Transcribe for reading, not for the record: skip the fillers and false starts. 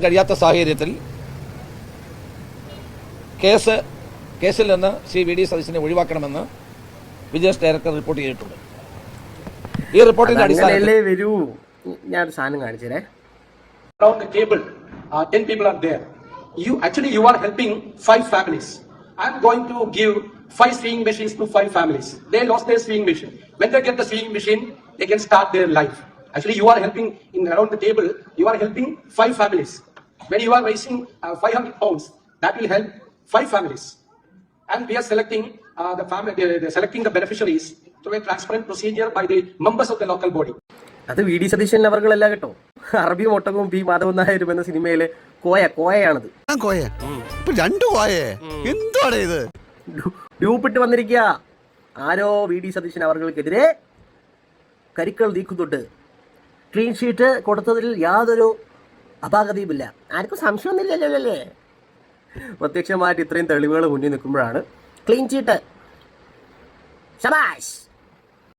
കഴിയാത്ത സാഹചര്യത്തിൽ കേസിൽ നിന്ന് ശ്രീ വി ഡി സതീശനെ ഒഴിവാക്കണമെന്ന് വിജിലൻസ് ഡയറക്ടർ റിപ്പോർട്ട് ചെയ്തിട്ടുണ്ട്. ഈ റിപ്പോർട്ടിന്റെ അടിസ്ഥാനത്തിൽ ഞാൻ സാധനം കാണിച്ചേ. Around the table, 10 people are there. You are helping 5 families. I'm going to give 5 sewing machines to 5 families. They lost their sewing machine. When they get the sewing machine, they can start their life. Actually, you are helping around the table. You are helping 5 families. When you are raising 500 pounds, that will help 5 families. And we are selecting selecting the beneficiaries through a transparent procedure by the members of the local body. അത് V D Satheesan അവർകളല്ല കേട്ടോ. അറബി ഒട്ടകവും P Madhavan നായരും എന്ന സിനിമയിലെ കോയയാണത്. ഡ്യൂപ്പിട്ട് വന്നിരിക്കുക. ആരോ V D Satheesan അവർക്കെതിരെ കരിക്കൾ നീക്കുന്നുണ്ട്. Clean sheet കൊടുത്തതിൽ യാതൊരു അപാകതയുമില്ല. ആർക്കും സംശയമൊന്നുമില്ലല്ലേ? പ്രത്യക്ഷമായിട്ട് ഇത്രയും തെളിവുകൾ മുന്നിൽ നിൽക്കുമ്പോഴാണ് ക്ലീൻ ഷീറ്റ്. ശബാഷ്.